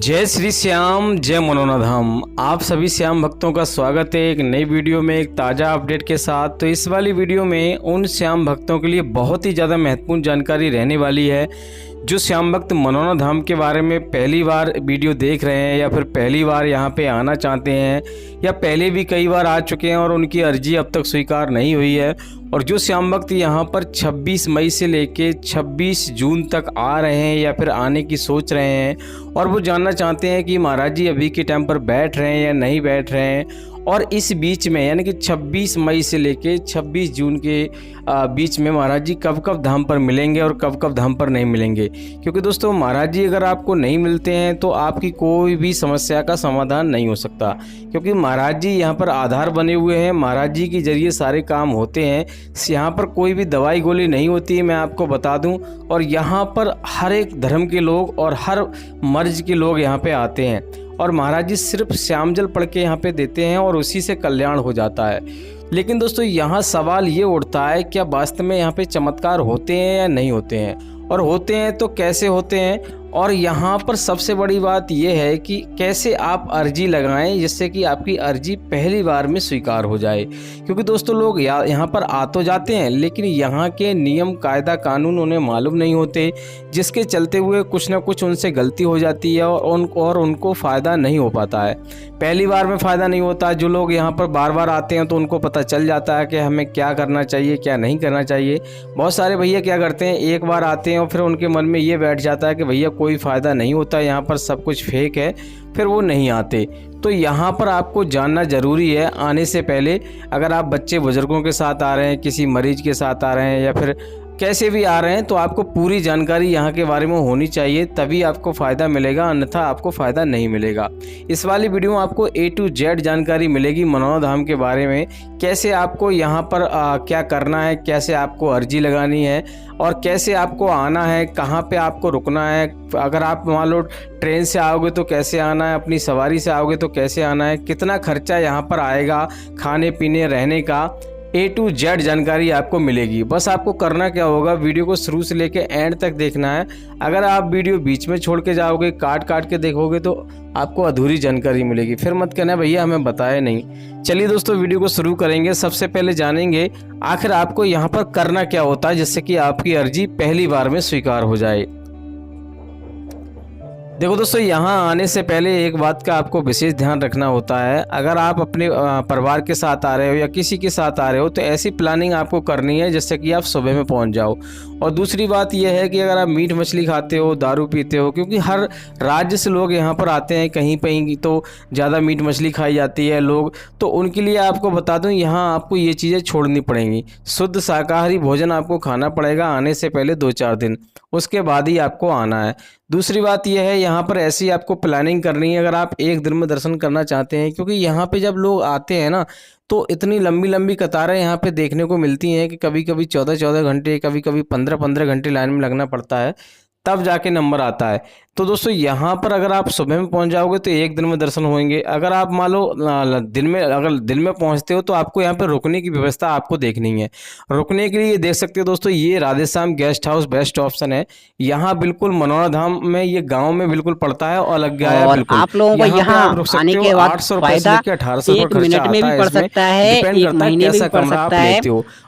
जय श्री श्याम, जय मनोना धाम। आप सभी श्याम भक्तों का स्वागत है एक नई वीडियो में एक ताज़ा अपडेट के साथ। तो इस वाली वीडियो में उन श्याम भक्तों के लिए बहुत ही ज़्यादा महत्वपूर्ण जानकारी रहने वाली है जो श्याम भक्त मनोना धाम के बारे में पहली बार वीडियो देख रहे हैं या फिर पहली बार यहाँ पे आना चाहते हैं या पहले भी कई बार आ चुके हैं और उनकी अर्जी अब तक स्वीकार नहीं हुई है। और जो श्याम भक्त यहाँ पर 26 मई से लेके 26 जून तक आ रहे हैं या फिर आने की सोच रहे हैं और वो जानना चाहते हैं कि महाराज जी अभी के टाइम पर बैठ रहे हैं या नहीं बैठ रहे हैं, और इस बीच में यानी कि 26 मई से लेके 26 जून के बीच में महाराज जी कब कब धाम पर मिलेंगे और कब कब धाम पर नहीं मिलेंगे। क्योंकि दोस्तों महाराज जी अगर आपको नहीं मिलते हैं तो आपकी कोई भी समस्या का समाधान नहीं हो सकता, क्योंकि महाराज जी यहाँ पर आधार बने हुए हैं। महाराज जी के जरिए सारे काम होते हैं। यहाँ पर कोई भी दवाई गोली नहीं होती है, मैं आपको बता दूं। और यहाँ पर हर एक धर्म के लोग और हर मर्ज के लोग यहाँ पे आते हैं और महाराज जी सिर्फ श्याम जल पढ़ के यहाँ पे देते हैं और उसी से कल्याण हो जाता है। लेकिन दोस्तों यहाँ सवाल ये उठता है, क्या वास्तव में यहाँ पे चमत्कार होते हैं या नहीं होते हैं, और होते हैं तो कैसे होते हैं। और यहाँ पर सबसे बड़ी बात यह है कि कैसे आप अर्जी लगाएं जिससे कि आपकी अर्जी पहली बार में स्वीकार हो जाए। क्योंकि दोस्तों लोग यहाँ पर आ तो जाते हैं लेकिन यहाँ के नियम कायदा कानून उन्हें मालूम नहीं होते, जिसके चलते हुए कुछ ना कुछ उनसे गलती हो जाती है और उनको फ़ायदा नहीं हो पाता है। पहली बार में फ़ायदा नहीं होता। जो लोग यहाँ पर बार बार आते हैं तो उनको पता चल जाता है कि हमें क्या करना चाहिए क्या नहीं करना चाहिए। बहुत सारे भैया क्या करते हैं, एक बार आते हैं और फिर उनके मन में ये बैठ जाता है कि भैया कोई फ़ायदा नहीं होता, यहाँ पर सब कुछ फेक है, फिर वो नहीं आते। तो यहाँ पर आपको जानना ज़रूरी है आने से पहले। अगर आप बच्चे बुजुर्गों के साथ आ रहे हैं, किसी मरीज के साथ आ रहे हैं या फिर कैसे भी आ रहे हैं, तो आपको पूरी जानकारी यहाँ के बारे में होनी चाहिए, तभी आपको फ़ायदा मिलेगा, अन्यथा आपको फ़ायदा नहीं मिलेगा। इस वाली वीडियो में आपको A to Z जानकारी मिलेगी मनोना धाम के बारे में, कैसे आपको यहाँ पर क्या करना है, कैसे आपको अर्जी लगानी है और कैसे आपको आना है, कहाँ पे आपको रुकना है। अगर आप मान लो ट्रेन से आओगे तो कैसे आना है, अपनी सवारी से आओगे तो कैसे आना है, कितना खर्चा यहाँ पर आएगा खाने पीने रहने का, A to Z जानकारी आपको मिलेगी। बस आपको करना क्या होगा, वीडियो को शुरू से लेके एंड तक देखना है। अगर आप वीडियो बीच में छोड़ के जाओगे, काट के देखोगे तो आपको अधूरी जानकारी मिलेगी। फिर मत कहना भैया हमें बताया नहीं। चलिए दोस्तों वीडियो को शुरू करेंगे। सबसे पहले जानेंगे आखिर आपको यहाँ पर करना क्या होता है जिससे कि आपकी अर्जी पहली बार में स्वीकार हो जाए। देखो दोस्तों, यहाँ आने से पहले एक बात का आपको विशेष ध्यान रखना होता है। अगर आप अपने परिवार के साथ आ रहे हो या किसी के साथ आ रहे हो तो ऐसी प्लानिंग आपको करनी है जिससे कि आप सुबह में पहुँच जाओ। और दूसरी बात यह है कि अगर आप मीट मछली खाते हो, दारू पीते हो, क्योंकि हर राज्य से लोग यहाँ पर आते हैं, कहीं कहीं तो ज़्यादा मीट मछली खाई जाती है लोग, तो उनके लिए आपको बता दूँ यहाँ आपको ये चीज़ें छोड़नी पड़ेंगी। शुद्ध शाकाहारी भोजन आपको खाना पड़ेगा आने से पहले 2-4 दिन, उसके बाद ही आपको आना है। दूसरी बात यह है यहाँ पर ऐसी आपको प्लानिंग करनी है अगर आप एक दिन में दर्शन करना चाहते हैं, क्योंकि यहाँ पे जब लोग आते हैं ना तो इतनी लंबी लंबी कतारें यहाँ पे देखने को मिलती हैं कि कभी कभी 14-14 घंटे, कभी कभी 15-15 घंटे लाइन में लगना पड़ता है, तब जाके नंबर आता है। तो दोस्तों यहाँ पर अगर आप सुबह में पहुँच जाओगे तो एक दिन में दर्शन होंगे। अगर आप मान लो दिन में पहुँचते हो तो आपको यहाँ पर रुकने की व्यवस्था आपको देखनी है। रुकने के लिए देख सकते हो दोस्तों, ये Radheshyam guest house best option है। यहाँ बिल्कुल मनोना धाम में, ये गाँव में बिल्कुल पड़ता है और लग गया है बिल्कुल। आप लोगों को यहाँ आने के बाद 1 मिनट में भी पड़ सकता है, 1 महीने में भी पड़ सकता है,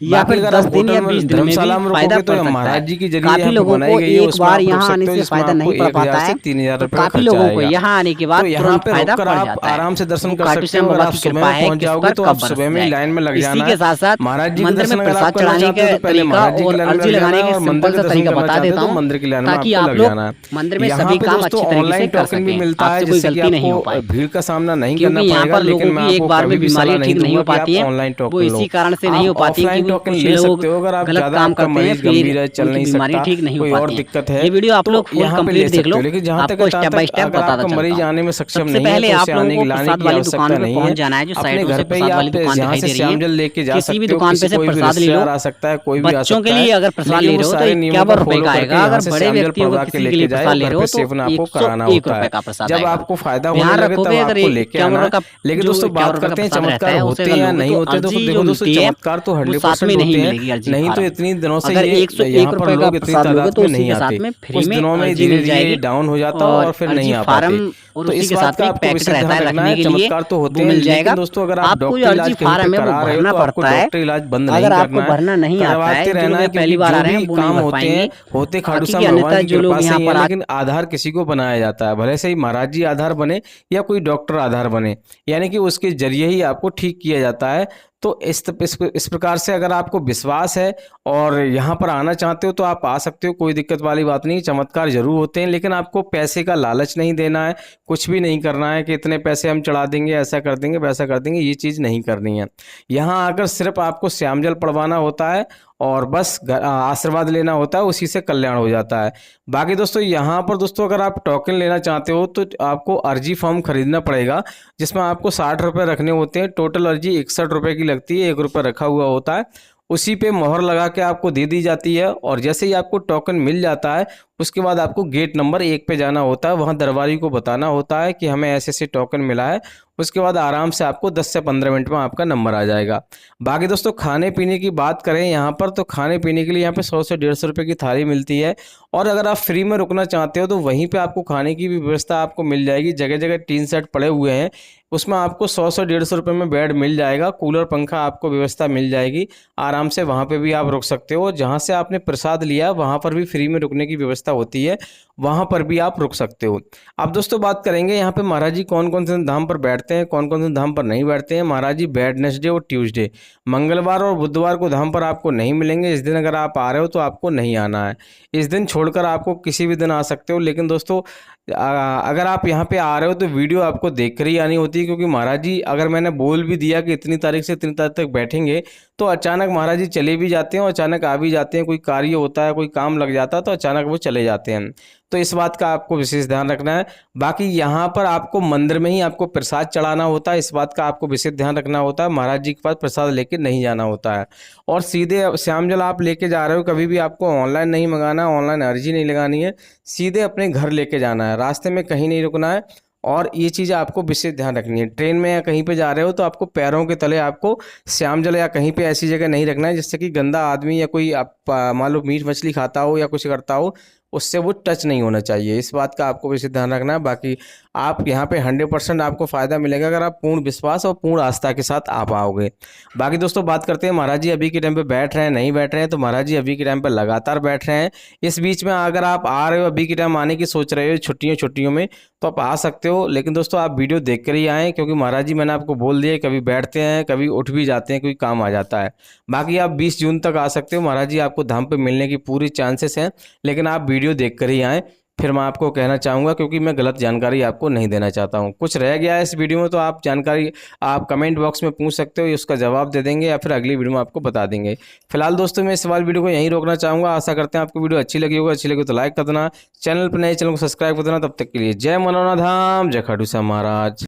या फिर 10 दिन या 20 दिन में भी फायदा पड़ सकता है। काफी लोगों को एक बार यहाँ आने से फायदा नहीं पड़ पाता है, 3,000 रुपये काफी लोगों को यहाँ आने के बाद तुरंत फायदा पड़ जाता है। आराम से दर्शन कर सकते हो। अगर आप सुबह में पहुंच जाओगे तो आप सुबह में लाइन में लग जाना। इसी के साथ साथ महाराज जी मंदिर में प्रसाद चढ़ाने के तरीका और अर्जी लगाने के सिंपल सा तरीका बता देता हूँ, मंदिर की लाइन में ताकि आपको आप लग लोग जाना है। मंदिर में सभी काम अच्छी तरीके से कर भी मिलता है, कोई गलती नहीं हो पाए। भीड़ का सामना नहीं करना क्योंकि यहाँ पड़ेगा। पर लेकिन लोगों की एक बार में बीमारी ठीक नहीं हो पाती है, वो इसी कारण से नहीं हो पाती है कि कुछ लोग गलत काम करते हैं, फिर चल नहीं बीमारी ठीक नहीं हो और पाती दिक्कत है। है ये वीडियो आप लोग फुल कंप्लीट देख लो, आपको स्टेप बाय स्टेप बताता चलता मरीज आने में हूँ। सक्षम सबसे नहीं है पहले तो आप उसे लोगों आने को की लाने प्रसाद की वाली आवश्यकता दुकान पे नहीं पहुंच है। जाना है, जो अपने साइड घर से पे ही प्रसाद वाली आप दुकान यहाँ दिखाई से दे रही श्याम जल है, लेके जा किसी सकते भी हो। दुकान पे से कोई भी प्रसाद ले रिश्तेदार लो। आ सकता है, कोई भी आ बच्चों के सकता लिए है, अगर प्रसाद ले लेकिन रहे वो हो तो सारे 51 रुपए का आएगा। अगर से बड़े श्याम जल व्यक्तियों को प्रभा के किसी के लेके लिए जाए प्रसाद ले और रहे घर हो पे तो सेवन आपको कराना 101 होता रुपए है। का प्रसाद जब आएगा। आपको फायदा होने ध्यान लगे रखोगे तब अगर आपको लेके 51 आना। रुपए का लेकिन जो दोस्तों 51 बात रुपए का करते हैं प्रसाद रहता चमत्कार है होते उसे हैं या अगर नहीं लोगे होते। तो देखो अर्जी जो दोस्तों मिलती है चमत्कार तो वो साथ 100% में नहीं होते मिलेगी हैं, अर्जी नहीं तो फार्म। इतनी दिनों से अगर ये 101 यहाँ पर रुपए का लोग इतनी प्रसाद लोगे तादाद तो में उसी नहीं के साथ आते। में कुछ दिनों में धीरे धीरे डाउन हो जाता है और फिर नहीं आ पाती। तो इस बात का आपको विशेष ध्यान रखना है। चमत्कार तो होते हैं, लेकिन दोस्तों अगर आप डॉक्टर इलाज कहीं पे करा रहे हो तो आपको डॉक्टर इलाज बंद नहीं करना है, करवाते रहना है, क्योंकि जो भी काम होते हैं होते खाटू श्याम भगवान की कृपा से ही है। लेकिन आधार किसी को बनाया जाता है, भले से ही महाराज जी आधार बने या कोई डॉक्टर आधार बने, यानी कि उसके जरिए ही आपको ठीक किया जाता है। तो इस प्रकार से अगर आपको विश्वास है और यहाँ पर आना चाहते हो तो आप आ सकते हो, कोई दिक्कत वाली बात नहीं। चमत्कार जरूर होते हैं, लेकिन आपको पैसे का लालच नहीं देना है, कुछ भी नहीं करना है कि इतने पैसे हम चढ़ा देंगे, ऐसा कर देंगे, वैसा कर देंगे, ये चीज़ नहीं करनी है। यहाँ आकर सिर्फ आपको श्याम जल पड़वाना होता है और बस आशीर्वाद लेना होता है, उसी से कल्याण हो जाता है। बाकी दोस्तों यहाँ पर दोस्तों अगर आप टोकन लेना चाहते हो तो आपको अर्जी फॉर्म खरीदना पड़ेगा, जिसमें आपको 60 रुपये रखने होते हैं। टोटल अर्जी 61 रुपये की लगती है, 1 रुपये रखा हुआ होता है, उसी पे मोहर लगा के आपको दे दी जाती है। और जैसे ही आपको टोकन मिल जाता है उसके बाद आपको गेट नंबर 1 पे जाना होता है, वहाँ दरबारी को बताना होता है कि हमें ऐसे ऐसे टोकन मिला है। उसके बाद आराम से आपको 10 से 15 मिनट में आपका नंबर आ जाएगा। बाकी दोस्तों खाने पीने की बात करें यहाँ पर, तो खाने पीने के लिए यहाँ पे 100 से 150 रुपये की थाली मिलती है। और अगर आप फ्री में रुकना चाहते हो तो वहीं पे आपको खाने की भी व्यवस्था आपको मिल जाएगी। जगह जगह टीन सेट पड़े हुए हैं, उसमें आपको 100 से 150 रुपये में बेड मिल जाएगा, कूलर पंखा आपको व्यवस्था मिल जाएगी। आराम से वहाँ पे भी आप रुक सकते हो। जहाँ से आपने प्रसाद लिया वहाँ पर भी फ्री में रुकने की व्यवस्था होती है, वहाँ पर भी आप रुक सकते हो। अब दोस्तों बात करेंगे यहाँ पे महाराज जी कौन कौन से धाम पर बैठते हैं, कौन कौन से धाम पर नहीं बैठते हैं। महाराज जी वेडनेसडे और ट्यूसडे, मंगलवार और बुधवार को धाम पर आपको नहीं मिलेंगे। इस दिन अगर आप आ रहे हो तो आपको नहीं आना है, इस दिन छोड़कर आपको किसी भी दिन आ सकते हो। लेकिन दोस्तों अगर आप यहाँ पे आ रहे हो तो वीडियो आपको देख कर ही आनी होती है, क्योंकि महाराज जी अगर मैंने बोल भी दिया कि इतनी तारीख से इतनी तारीख तक बैठेंगे तो अचानक महाराज जी चले भी जाते हैं और अचानक आ भी जाते हैं। कोई कार्य होता है, कोई काम लग जाता है तो अचानक वो चले जाते हैं। तो इस बात का आपको विशेष ध्यान रखना है। बाकी यहाँ पर आपको मंदिर में ही आपको प्रसाद चढ़ाना होता है, इस बात का आपको विशेष ध्यान रखना होता है। महाराज जी के पास प्रसाद लेके नहीं जाना होता है। और सीधे श्याम जल आप लेके जा रहे हो, कभी भी आपको ऑनलाइन नहीं मंगाना, ऑनलाइन अर्जी नहीं लगानी है, सीधे अपने घर लेके जाना है, रास्ते में कहीं नहीं रुकना है। और ये चीज़ आपको विशेष ध्यान रखनी है। ट्रेन में या कहीं पे जा रहे हो तो आपको पैरों के तले आपको श्याम जल या कहीं पे ऐसी जगह नहीं रखना है जिससे कि गंदा आदमी या कोई आप मान लो मीट मछली खाता हो या कुछ करता हो, उससे वो टच नहीं होना चाहिए। इस बात का आपको विशेष ध्यान रखना है। बाकी आप यहाँ पे 100% आपको फ़ायदा मिलेगा अगर आप पूर्ण विश्वास और पूर्ण आस्था के साथ आप आओगे। बाकी दोस्तों बात करते हैं महाराज जी अभी के टाइम पे बैठ रहे हैं नहीं बैठ रहे हैं, तो महाराज जी अभी के टाइम पे लगातार बैठ रहे हैं। इस बीच में अगर आप आ रहे हो, अभी के टाइम आने की सोच रहे हो छुट्टियों में, तो आप आ सकते हो। लेकिन दोस्तों आप वीडियो देख कर ही आएँ, क्योंकि महाराज जी मैंने आपको बोल दिया कभी बैठते हैं कभी उठ भी जाते हैं, कोई काम आ जाता है। बाकी आप 20 जून तक आ सकते हो, महाराज जी आपको धाम पे मिलने की पूरी चांसेस हैं, लेकिन आप वीडियो देख कर ही आएँ। फिर मैं आपको कहना चाहूँगा, क्योंकि मैं गलत जानकारी आपको नहीं देना चाहता हूँ। कुछ रह गया है इस वीडियो में तो आप जानकारी आप कमेंट बॉक्स में पूछ सकते हो, उसका जवाब दे देंगे या फिर अगली वीडियो में आपको बता देंगे। फिलहाल दोस्तों मैं इस वीडियो को यहीं रोकना चाहूँगा। आशा करते हैं आपको वीडियो अच्छी लगी होगी, अच्छी लगी तो लाइक कर देना, चैनल पर नए चैनल को सब्सक्राइब कर देना। तब तक के लिए जय मनोना धाम, जय खाटू श्याम महाराज।